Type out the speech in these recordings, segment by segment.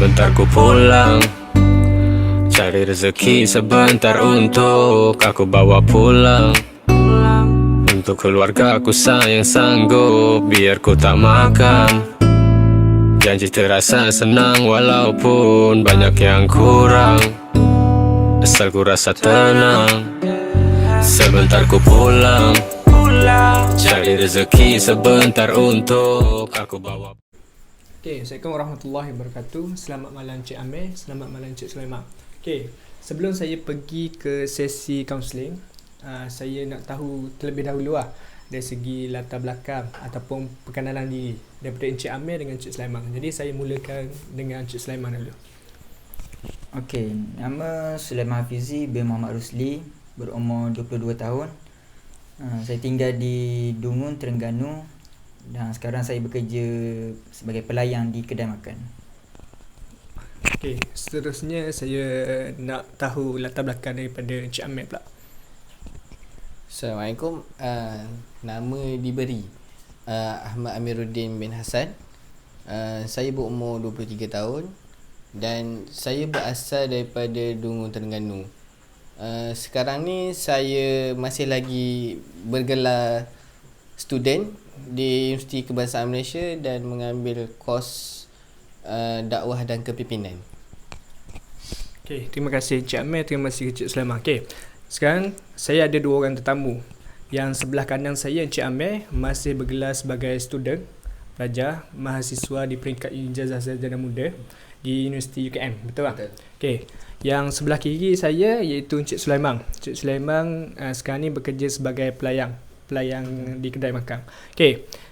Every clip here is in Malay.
Sebentar ku pulang, cari rezeki sebentar untuk aku bawa pulang. Untuk keluarga aku sayang sanggup biar ku tak makan. Janji terasa senang walaupun banyak yang kurang. Asal ku rasa tenang, sebentar ku pulang, cari rezeki sebentar untuk aku bawa. Assalamualaikum warahmatullahi wabarakatuh. Selamat malam Cik Amir, selamat malam Cik Sulaiman. Sebelum saya pergi ke sesi kaunseling, saya nak tahu terlebih dahulu dari segi latar belakang ataupun perkenalan diri daripada Encik Amir dengan Cik Sulaiman. Jadi saya mulakan dengan Cik Sulaiman dulu. Nama Sulaiman Hafizi bin Muhammad Rusli, berumur 22 tahun. Saya tinggal di Dungun, Terengganu, dan sekarang saya bekerja sebagai pelayan di kedai makan. Seterusnya saya nak tahu latar belakang daripada Encik Amir pula. Assalamualaikum. Nama diberi Ahmad Amiruddin bin Hassan. Saya berumur 23 tahun dan saya berasal daripada Dungun, Terengganu. Sekarang ni saya masih lagi bergelar student di Universiti Kebangsaan Malaysia dan mengambil kos dakwah dan kepimpinan. Terima kasih Encik Amir, terima kasih Encik Sulaiman. Sekarang saya ada dua orang tetamu. Yang sebelah kanan saya Encik Amir masih bergelar sebagai student, pelajar, mahasiswa di peringkat Ijazah Sarjana Muda di Universiti UKM. Betul tak? Yang sebelah kiri saya iaitu Encik Sulaiman. Encik Sulaiman sekarang ni bekerja sebagai pelayang di kedai makan.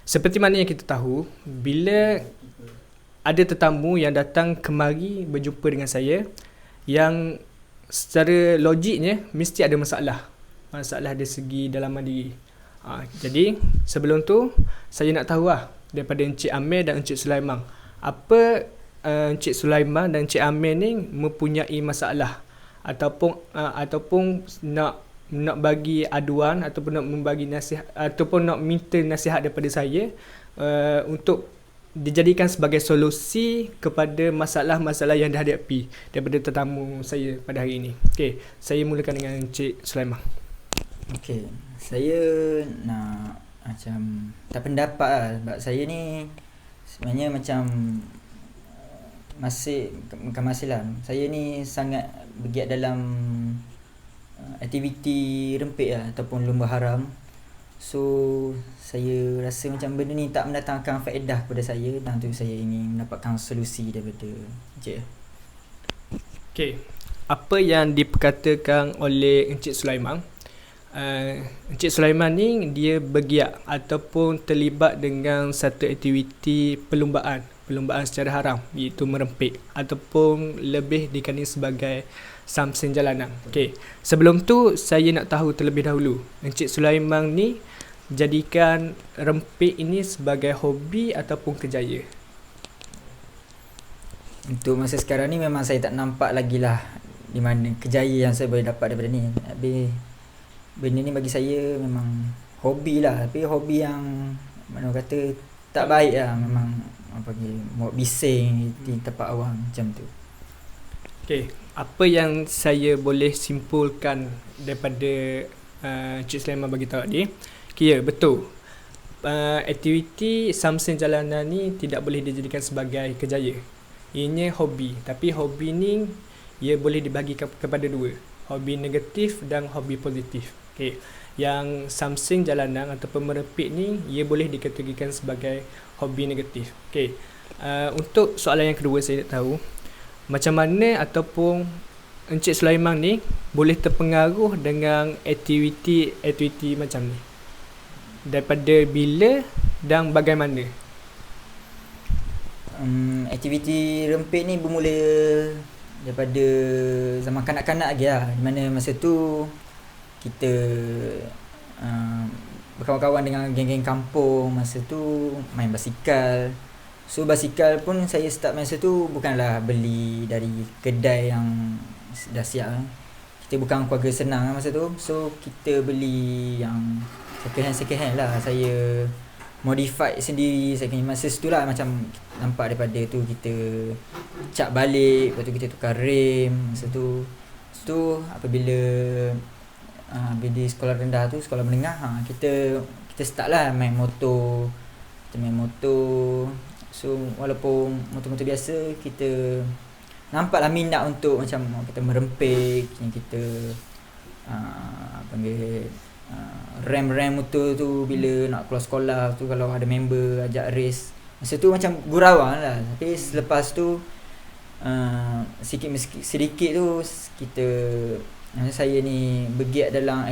Seperti mana yang kita tahu, bila ada tetamu yang datang kemari berjumpa dengan saya, yang secara logiknya mesti ada masalah dari segi dalaman diri. Jadi sebelum tu saya nak tahu daripada Encik Amir dan Encik Sulaiman, apa Encik Sulaiman dan Encik Amir ni mempunyai masalah ataupun nak bagi aduan ataupun nak membagi nasihat ataupun nak minta nasihat daripada saya untuk dijadikan sebagai solusi kepada masalah-masalah yang dihadapi daripada tetamu saya pada hari ini. Saya mulakan dengan Encik Sulaiman. Saya nak macam tak pendapat sebab saya ni sebenarnya macam saya ni sangat bergiat dalam aktiviti rempit ataupun lumba haram. So saya rasa macam benda ni tak mendatangkan faedah kepada saya, dan tu saya ingin mendapatkan solusi daripada Encik. Apa yang diperkatakan oleh Encik Sulaiman, Encik Sulaiman ni dia bergiat ataupun terlibat dengan satu aktiviti perlumbaan secara haram, iaitu merempit ataupun lebih dikenali sebagai samsen jalanan. Sebelum tu saya nak tahu terlebih dahulu, Encik Sulaiman ni jadikan rempit ini sebagai hobi ataupun kerjaya? Untuk masa sekarang ni memang saya tak nampak lagi di mana kerjaya yang saya boleh dapat daripada ni. Habis benda ni bagi saya memang hobi tapi hobi yang mana kata tak baik memang buat bising di tempat awam macam tu. Apa yang saya boleh simpulkan daripada Encik Sulaiman bagi tahu tadi, betul, aktiviti samsen jalanan ni tidak boleh dijadikan sebagai kerjaya. Ianya hobi, tapi hobi ni ia boleh dibagi kepada dua, hobi negatif dan hobi positif. Yang samsen jalanan ataupun merempit ni ia boleh dikategorikan sebagai hobi negatif. Untuk soalan yang kedua, saya nak tahu macam mana ataupun Encik Sulaiman ni boleh terpengaruh dengan aktiviti macam ni, daripada bila dan bagaimana? Aktiviti rempit ni bermula daripada zaman kanak-kanak lagi di mana masa tu kita berkawan-kawan dengan geng-geng kampung. Masa tu main basikal. So basikal pun saya start masa tu bukanlah beli dari kedai yang dah siap. Kita bukan keluarga senang masa tu. So kita beli yang second hand lah. Saya modify sendiri saya punya masa tu lah, macam nampak daripada tu kita cat balik, lepas tu kita tukar rem masa tu. Lepas tu apabila bila sekolah rendah tu, sekolah menengah, kita start lah main motor. Kita main motor. So walaupun motor-motor biasa, kita nampaklah minat untuk macam kita merempik, kita panggil rem motor tu bila nak keluar sekolah tu, kalau ada member ajak race. Masa tu macam gurauan lah. Tapi selepas tu sedikit tu kita, saya ni bergiat dalam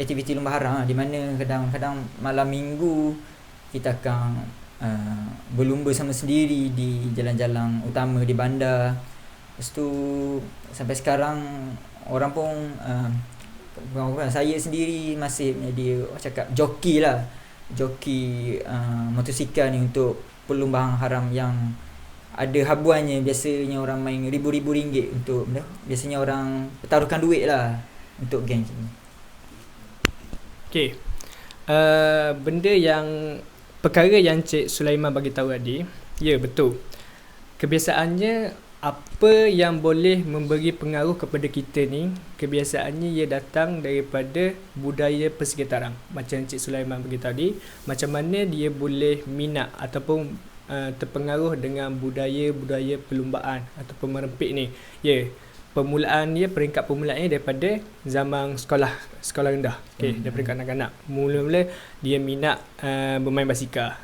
aktiviti lomba haram, di mana kadang-kadang malam minggu kita akan berlumba sama sendiri di jalan-jalan utama di bandar. Lepas tu sampai sekarang orang pun saya sendiri masih menjadi cakap joki lah, joki motosikal ni untuk perlumbaan haram yang ada habuannya. Biasanya orang main ribu-ribu ringgit untuk biasanya orang pertaruhkan duit lah untuk geng ni. Okay, benda yang perkara yang Cik Sulaiman bagi tahu tadi, ya betul. Kebiasaannya apa yang boleh memberi pengaruh kepada kita ni, kebiasaannya ia datang daripada budaya persekitaran. Macam Cik Sulaiman beritahu tadi, macam mana dia boleh minat ataupun terpengaruh dengan budaya-budaya perlumbaan ataupun merempik ni. Ya, peringkat permulaannya daripada zaman sekolah rendah. Okey, daripada kanak-kanak. Mula-mula dia minat bermain basikal.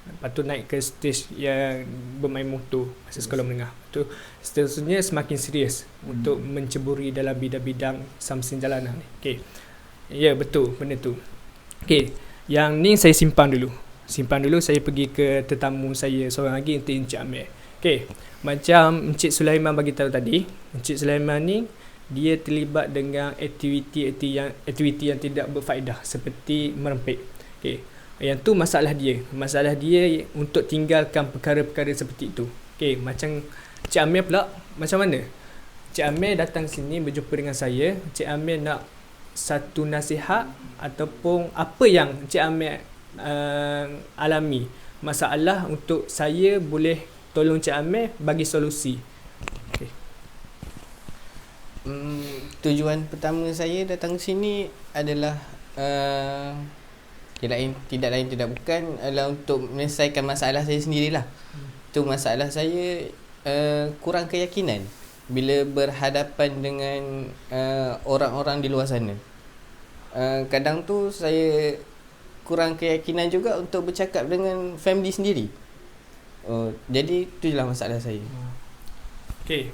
Lepas tu naik ke stage yang bermain motor masa sekolah menengah. Tu seterusnya semakin serius untuk menceburi dalam bidang-bidang samsin jalanan ni. Okey. Ya, betul benda tu. Okey, yang ni saya simpan dulu. Saya pergi ke tetamu saya seorang lagi, Encik Amir. Okey, macam Encik Sulaiman bagi tahu tadi, Encik Sulaiman ni dia terlibat dengan aktiviti yang tidak berfaedah seperti merempik. Okey. Yang tu masalah dia untuk tinggalkan perkara-perkara seperti itu. Okey, macam Cik Amir pula, macam mana? Cik Amir datang sini berjumpa dengan saya. Cik Amir nak satu nasihat ataupun apa yang Cik Amir alami, masalah untuk saya boleh tolong Cik Amir bagi solusi. Okay. Tujuan pertama saya datang sini adalah tidak lain tidak bukan adalah untuk menyelesaikan masalah saya sendirilah. Tu masalah saya kurang keyakinan bila berhadapan dengan orang-orang di luar sana. Kadang tu saya kurang keyakinan juga untuk bercakap dengan family sendiri. Jadi itulah masalah saya. Okey.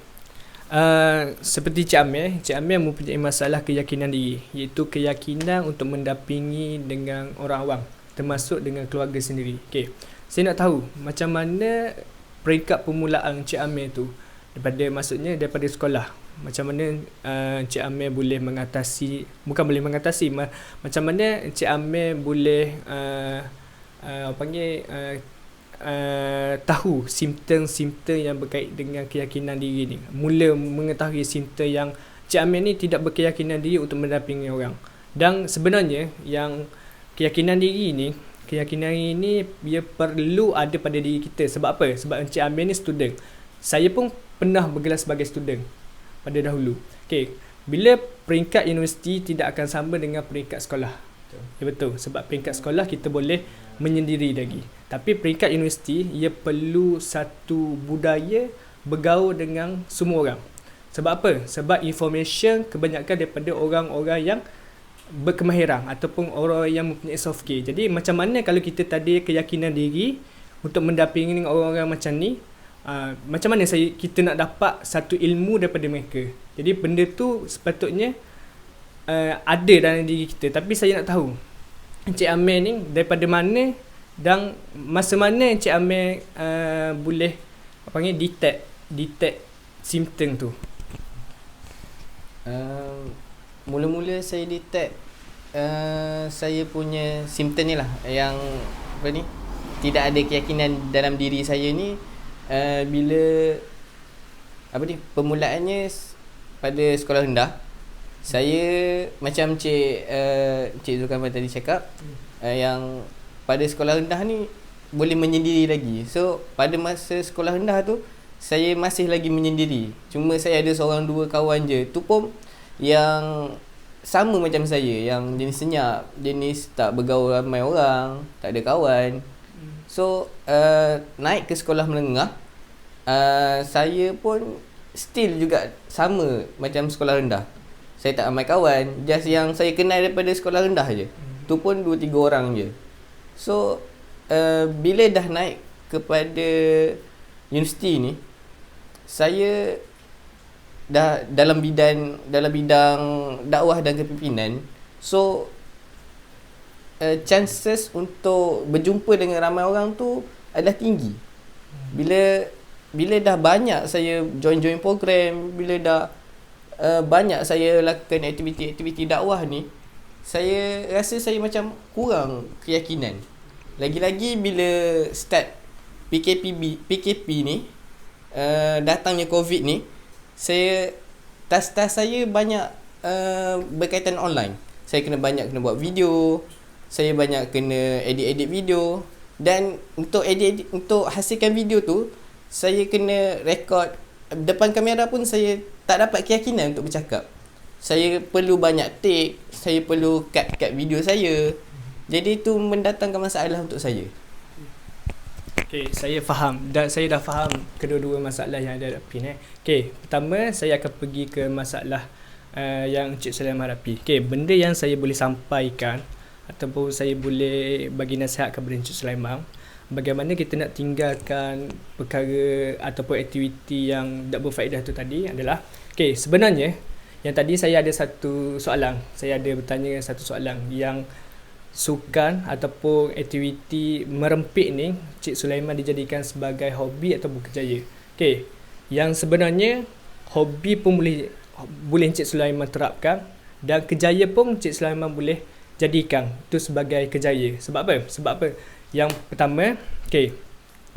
Seperti Cik Amir mempunyai masalah keyakinan diri, iaitu keyakinan untuk mendampingi dengan orang awam, termasuk dengan keluarga sendiri. Okey. Saya nak tahu macam mana peringkat permulaan Cik Amir tu daripada sekolah. Macam mana Cik Amir boleh macam mana Cik Amir boleh tahu simptom-simptom yang berkait dengan keyakinan diri ni. Mula mengetahui simptom yang Cik Amir ni tidak berkeyakinan diri untuk mendampingi orang. Dan sebenarnya yang keyakinan diri ni dia perlu ada pada diri kita. Sebab apa? Sebab Cik Amir ni student. Saya pun pernah bergelar sebagai student pada dahulu. Okey, bila peringkat universiti tidak akan sama dengan peringkat sekolah. Ya, betul. Sebab peringkat sekolah kita boleh menyendiri lagi. Tapi peringkat universiti ia perlu satu budaya bergaul dengan semua orang. Sebab apa? Sebab information kebanyakan daripada orang-orang yang berkemahiran ataupun orang yang mempunyai soft skill. Jadi macam mana kalau kita tadi keyakinan diri untuk mendampingi orang-orang macam ni, macam mana kita nak dapat satu ilmu daripada mereka. Jadi benda tu sepatutnya ada dalam diri kita. Tapi saya nak tahu Encik Amir ni daripada mana dan masa mana Encik Amir boleh detect simptom tu. Mula-mula saya detect saya punya simptom ni lah, yang tidak ada keyakinan dalam diri saya ni bila permulaannya pada sekolah rendah. Saya macam Cik Zulkarnain tadi cakap, yang pada sekolah rendah ni boleh menyendiri lagi. So pada masa sekolah rendah tu saya masih lagi menyendiri. Cuma saya ada seorang dua kawan je. Tu pun yang sama macam saya, yang jenis senyap, jenis tak bergaul ramai orang, tak ada kawan. So naik ke sekolah menengah, saya pun still juga sama macam sekolah rendah. Saya tak ramai kawan, just yang saya kenal daripada sekolah rendah je. Tu pun 2-3 orang je. So bila dah naik kepada universiti ni, saya dah dalam bidang dakwah dan kepimpinan. So chances untuk berjumpa dengan ramai orang tu adalah tinggi. Bila dah banyak saya join program, bila dah banyak saya lakukan aktiviti dakwah ni, saya rasa saya macam kurang keyakinan. Lagi-lagi bila start PKP ni, datangnya COVID ni, task saya banyak berkaitan online. Saya kena buat video, saya banyak kena edit video, dan untuk hasilkan video tu saya kena record depan kamera pun saya tak dapat keyakinan untuk bercakap. Saya perlu banyak take, saya perlu cut video saya. Jadi itu mendatangkan masalah untuk saya. Okay, saya faham dan saya dah faham kedua-dua masalah yang ada hadapi. Okay, pertama saya akan pergi ke masalah yang Encik Sulaiman hadapi. Okay, benda yang saya boleh sampaikan ataupun saya boleh bagi nasihat kepada Encik Sulaiman, bagaimana kita nak tinggalkan perkara ataupun aktiviti yang tak berfaedah tu tadi adalah, okay, sebenarnya yang tadi saya ada satu soalan, saya ada bertanya satu soalan yang sukan ataupun aktiviti merempik ni Cik Sulaiman dijadikan sebagai hobi ataupun kerjaya. Okey, yang sebenarnya hobi pun boleh Cik Sulaiman terapkan, dan kerjaya pun Cik Sulaiman boleh jadikan itu sebagai kerjaya. Sebab apa? Yang pertama, okey,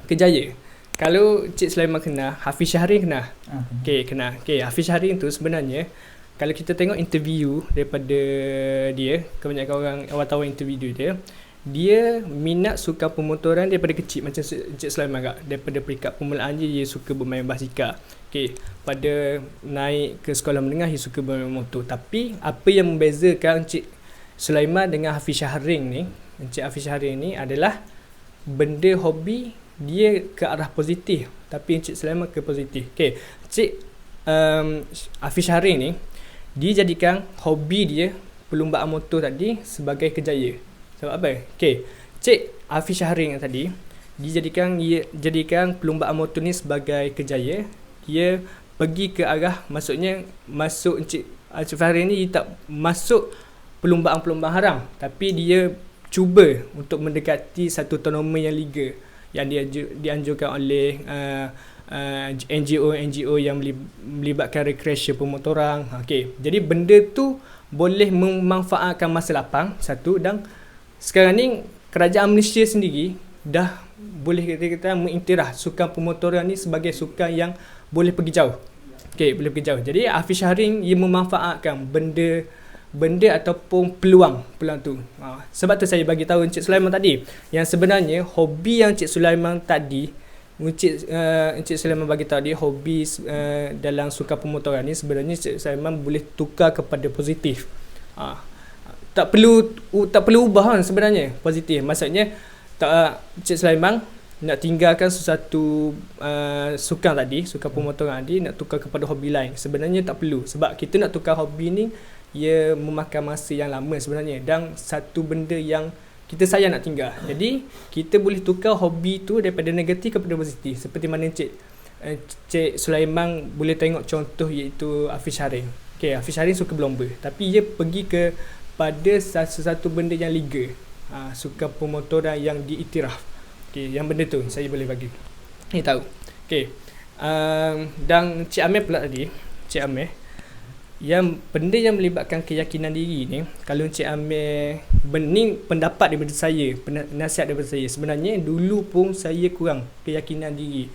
kerjaya. Kalau Cik Sulaiman kenal Hafiz Syahrin, kenal? Okey, kenal. Okey, Hafiz Syahrin tu sebenarnya kalau kita tengok interview daripada dia, kebanyakan orang wartawan interview dia minat suka pemotoran daripada kecil, macam Encik Sulaiman agak. Daripada peringkat permulaan dia suka bermain basikal. Okey, pada naik ke sekolah menengah dia suka bermain motor. Tapi apa yang membezakan Encik Sulaiman dengan Hafiz Syahrin ni, Encik Hafiz Syahrin ni adalah benda hobi dia ke arah positif, tapi Encik Sulaiman ke positif. Okey, Encik Hafiz Syahrin ni dia jadikan hobi dia perlumbaan motor tadi sebagai kerjaya. Sebab apa? Okey, Cik Hafiz Syahrin yang tadi dia jadikan perlumbaan motor ni sebagai kerjaya. Dia pergi ke arah, maksudnya masuk Encik Syahrin ni dia tak masuk perlumbaan haram, tapi dia cuba untuk mendekati satu tournament yang liga yang dianjurkan oleh NGO yang melibatkan recreation pemotoran. Okey, jadi benda tu boleh memanfaatkan masa lapang satu, dan sekarang ni kerajaan Malaysia sendiri dah boleh kita mengiktiraf sukan pemotoran ni sebagai sukan yang boleh pergi jauh. Okey, boleh pergi jauh. Jadi Hafiz Syahrin ia memanfaatkan benda ataupun peluang tu. Sebab tu saya bagi tahu Encik Sulaiman tadi yang sebenarnya hobi yang Encik Sulaiman tadi, Encik Sulaiman bagi tahu dia hobi dalam sukan pemotoran ni sebenarnya Encik Sulaiman boleh tukar kepada positif. Tak perlu ubah kan sebenarnya positif. Maksudnya Encik Sulaiman nak tinggalkan sesuatu sukan pemotoran tadi, nak tukar kepada hobi lain. Sebenarnya tak perlu, sebab kita nak tukar hobi ni ia memakan masa yang lama sebenarnya, dan satu benda yang kita sayang nak tinggal. Jadi kita boleh tukar hobi tu daripada negatif kepada positif. Seperti mana Cik Sulaiman boleh tengok contoh iaitu Hafiz Syahrin. Okay, Hafiz Syahrin suka berlomba, tapi dia pergi pada sesuatu benda yang liga, suka pemotoran yang diiktiraf. Okay, yang benda tu saya boleh bagi ni tahu. Okay, dan Cik Amir pula tadi, Cik Amir, yang benda yang melibatkan keyakinan diri ni, kalau Encik Amir, ni pendapat daripada saya, nasihat daripada saya, sebenarnya dulu pun saya kurang keyakinan diri.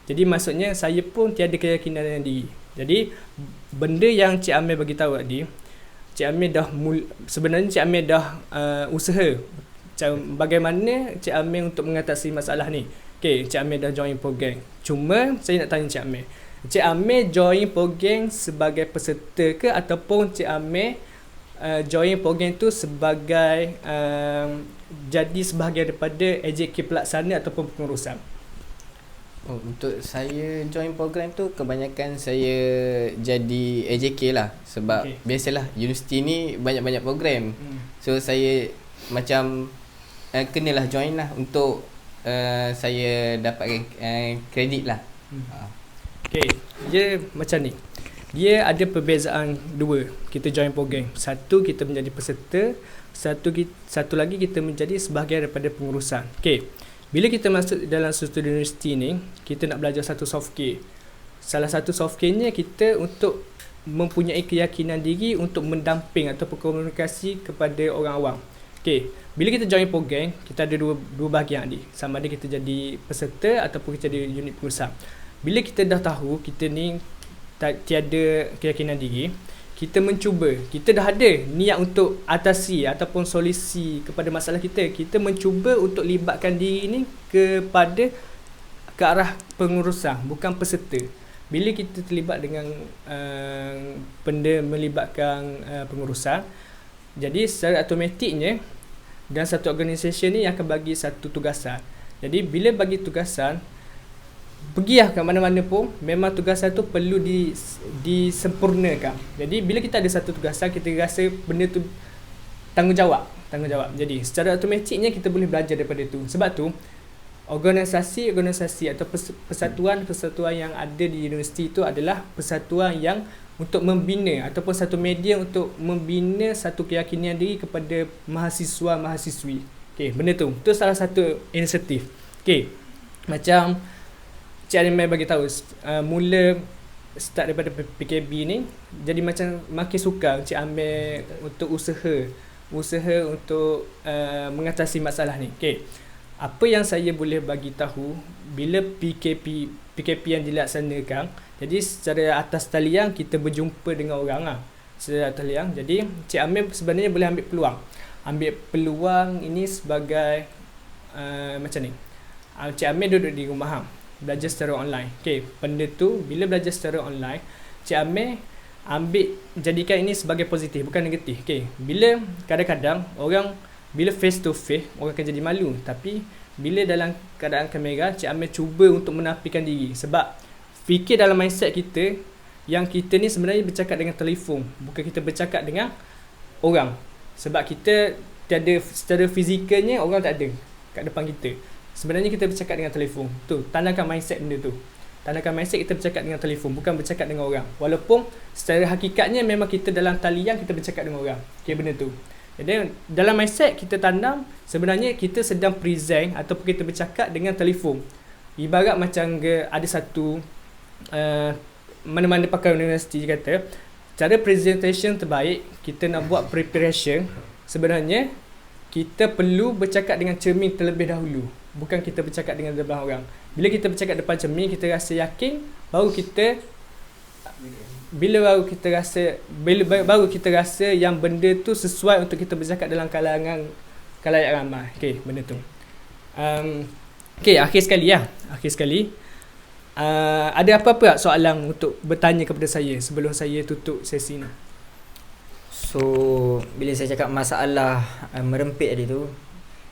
Jadi maksudnya saya pun tiada keyakinan diri. Jadi benda yang Encik Amir bagi tahu tadi, sebenarnya Encik Amir dah usaha bagaimana Cik Amir untuk mengatasi masalah ni. Okay, Cik Amir dah join program. Cuma saya nak tanya Cik Amir, Cik Amir join program sebagai peserta ke ataupun Cik Amir join program tu sebagai jadi sebahagian daripada AJK pelaksana ataupun pengurusan? Oh, untuk saya join program tu kebanyakan saya jadi AJK lah. Sebab biasalah universiti ni banyak-banyak program. So saya macam kenalah join lah untuk saya dapatkan kredit lah. Okay, dia macam ni. Dia ada perbezaan dua kita join program. Satu, kita menjadi peserta. Satu lagi kita menjadi sebahagian daripada pengurusan. Okay, bila kita masuk dalam satu universiti ni, kita nak belajar satu soft skill. Salah satu soft skillnya kita untuk mempunyai keyakinan diri untuk mendamping atau berkomunikasi kepada orang awam. Okay, bila kita join program, kita ada dua bahagian ni. Sama ada kita jadi peserta ataupun kita jadi unit pengurusan. Bila kita dah tahu kita ni tiada keyakinan diri, kita mencuba, kita dah ada niat untuk atasi ataupun solusi kepada masalah kita. Kita mencuba untuk libatkan diri ni ke arah pengurusan, bukan peserta. Bila kita terlibat dengan benda melibatkan pengurusan, jadi secara automatiknya dan satu organisasi ni akan bagi satu tugasan. Jadi bila bagi tugasan, pergilah ke mana-mana pun, memang tugasan tu perlu disempurnakan. Jadi bila kita ada satu tugasan, kita rasa benda tu tanggungjawab. Jadi secara automatiknya kita boleh belajar daripada tu. Sebab tu organisasi atau persatuan yang ada di universiti itu adalah persatuan yang untuk membina ataupun satu media untuk membina satu keyakinan diri kepada mahasiswa-mahasiswi. Okey, benda tu salah satu inisiatif. Okey, macam Cik Amir bagi tahu mula start daripada PKB ni, jadi macam makin suka Cik Amir untuk usaha untuk mengatasi masalah ni. Okey, apa yang saya boleh bagi tahu bila PKP yang dilaksanakan, jadi secara atas talian kita berjumpa dengan orang lah, secara atas talian. Jadi Cik Amir sebenarnya boleh ambil peluang ini sebagai macam ni. Cik Amir duduk di rumah belajar secara online. Okay, benda tu bila belajar secara online, Cik Amir jadikan ini sebagai positif, bukan negatif. Okay, bila kadang-kadang orang bila face to face orang akan jadi malu, tapi bila dalam keadaan kamera, Cik Amir cuba untuk menafikan diri. Sebab fikir dalam mindset kita yang kita ni sebenarnya bercakap dengan telefon, bukan kita bercakap dengan orang. Sebab kita tiada secara fizikalnya orang tak ada kat depan kita. Sebenarnya kita bercakap dengan telefon. Tu, tanamkan mindset benda tu. Tanamkan mindset kita bercakap dengan telefon, bukan bercakap dengan orang. Walaupun secara hakikatnya memang kita dalam talian kita bercakap dengan orang. Okay, benda tu. Jadi dalam mindset kita tanam sebenarnya kita sedang present ataupun kita bercakap dengan telefon. Ibarat macam ada satu mana-mana pakar universiti kata, cara presentation terbaik kita nak buat preparation, sebenarnya kita perlu bercakap dengan cermin terlebih dahulu, bukan kita bercakap dengan depan orang. Bila kita bercakap depan cermin, kita rasa yakin, baru kita rasa yang benda tu sesuai untuk kita bercakap dalam khalayak ramai. Okey, benda tu. Okey, akhir sekali ada apa-apa soalan untuk bertanya kepada saya sebelum saya tutup sesi ni? So bila saya cakap masalah merempit tadi tu,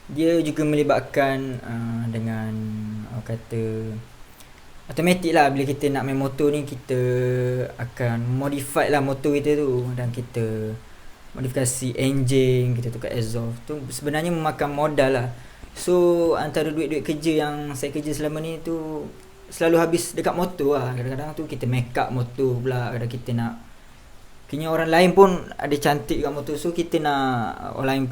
dia juga melibatkan dengan kata automatik lah. Bila kita nak main motor ni, kita akan modify lah motor kita tu, dan kita modifikasi engine, kita tukar exhaust tu, sebenarnya memakan modal lah. So antara duit-duit kerja yang saya kerja selama ni tu selalu habis dekat motor lah. Kadang-kadang tu kita make up motor pula, kadang kita nak kini orang lain pun ada cantik kat motor, so kita nak orang lain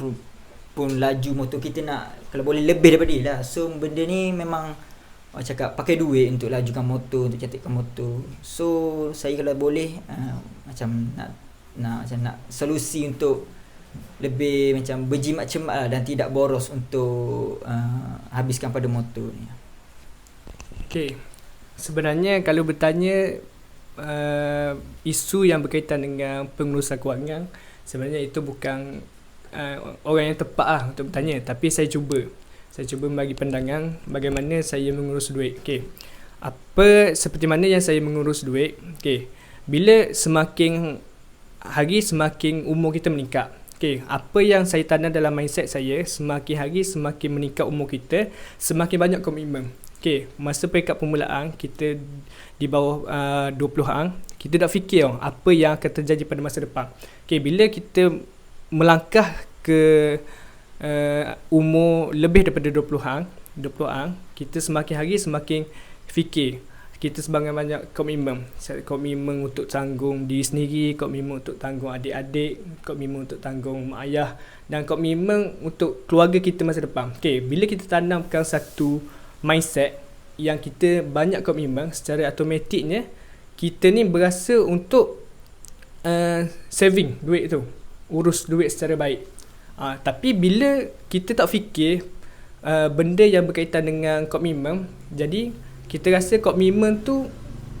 pun laju motor, kita nak kalau boleh lebih daripada dia lah. So benda ni memang orang cakap pakai duit untuk lajukan motor, untuk cantikkan motor. So saya kalau boleh macam nak solusi untuk lebih macam berjimat cermat lah, dan tidak boros untuk habiskan pada motor ni. Okay, sebenarnya kalau bertanya isu yang berkaitan dengan pengurusan kewangan, sebenarnya itu bukan orang yang tepat lah untuk bertanya. Tapi saya cuba bagi pandangan bagaimana saya mengurus duit. Okay. Apa seperti mana yang saya mengurus duit? Okay. Bila semakin hari semakin umur kita meningkat. Okay. Apa yang saya tanam dalam mindset saya, semakin hari semakin meningkat umur kita, semakin banyak komitmen. Okay. Masa peringkat permulaan kita di bawah 20-an, kita dah fikir apa yang akan terjadi pada masa depan. Okay. Bila kita melangkah ke umur lebih daripada 20-an, kita semakin hari semakin fikir. Kita sebagai banyak komitmen untuk tanggung diri sendiri, komitmen untuk tanggung adik-adik, komitmen untuk tanggung mak ayah, dan komitmen untuk keluarga kita masa depan. Okay, bila kita tanamkan satu mindset yang kita banyak komitmen, secara automatiknya kita ni berasa untuk saving duit tu, urus duit secara baik. Tapi bila kita tak fikir benda yang berkaitan dengan komitmen, jadi kita rasa komitmen tu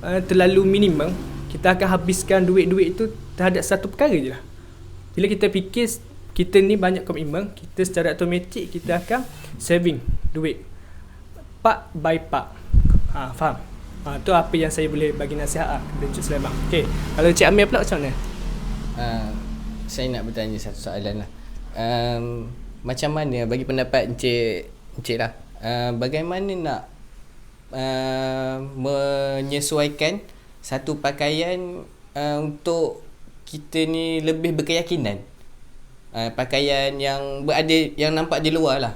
terlalu minimum, kita akan habiskan duit-duit tu terhadap satu perkara je lah. Bila kita fikir kita ni banyak komitmen, kita secara automatik kita akan saving duit part by part. Faham? Tu apa yang saya boleh bagi nasihat kepada Encik Sulaiman. Okay, kalau Encik Amir pula macam mana? Saya nak bertanya satu soalan lah. Macam mana bagi pendapat Encik lah, bagaimana nak menyesuaikan satu pakaian untuk kita ni lebih berkeyakinan, pakaian yang berada, yang nampak di luar lah.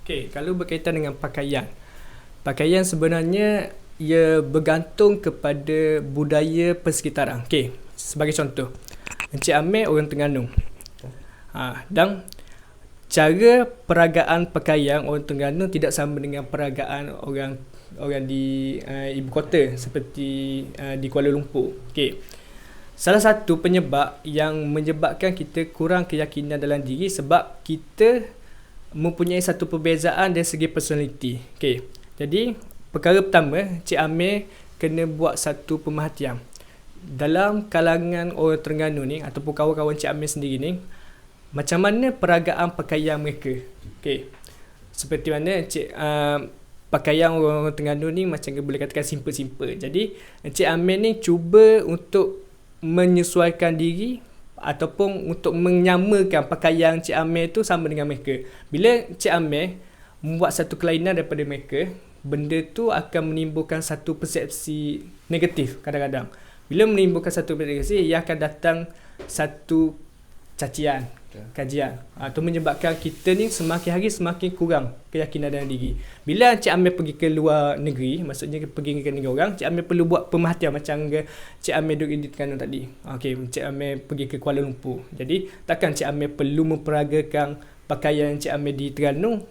Okay, kalau berkaitan dengan pakaian sebenarnya ia bergantung kepada budaya persekitaran. Okay, sebagai contoh, Encik Amir orang Terengganu, dan cara peragaan pakaian orang Terengganu tidak sama dengan peragaan orang di ibu kota seperti di Kuala Lumpur. Okay. Salah satu penyebab yang menyebabkan kita kurang keyakinan dalam diri sebab kita mempunyai satu perbezaan dari segi personality. Okay. Jadi perkara pertama, Cik Amir kena buat satu pemerhatian dalam kalangan orang Terengganu ni ataupun kawan-kawan Cik Amir sendiri ni, macam mana peragaan pakaian mereka. Okay. Seperti mana pakaian orang Terengganu ni macam boleh katakan simple-simple. Jadi Encik Amir ni cuba untuk menyesuaikan diri ataupun untuk menyamakan pakaian Encik Amir tu sama dengan mereka. Bila Encik Amir membuat satu kelainan daripada mereka, benda tu akan menimbulkan satu persepsi negatif kadang-kadang. Bila menimbulkan satu persepsi, ia akan datang satu cacian, kajian, atau menyebabkan kita ni semakin hari semakin kurang keyakinan dalam diri. Bila Encik Amir pergi ke luar negeri, maksudnya pergi ke negara orang, Encik Amir perlu buat pemerhatian macam Encik Amir duduk di Terengganu tadi. Okey, Encik Amir pergi ke Kuala Lumpur. Jadi takkan Encik Amir perlu memperagakan pakaian Encik Amir di Terengganu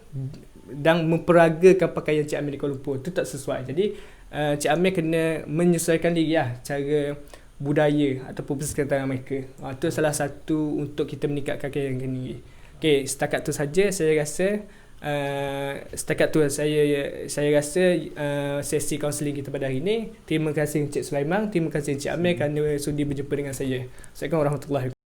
dan memperagakan pakaian Encik Amir di Kuala Lumpur. Itu tak sesuai. Jadi Encik Amir kena menyesuaikan diri lah, cara budaya ataupun persekitaran mereka. Itu salah satu untuk kita meningkatkan keyakinan diri. Okey, setakat tu saja saya rasa saya rasa sesi kaunseling kita pada hari ini. Terima kasih Encik Sulaiman, terima kasih Encik Amir kerana sudi berjumpa dengan saya. Assalamualaikum warahmatullahi wabarakatuh.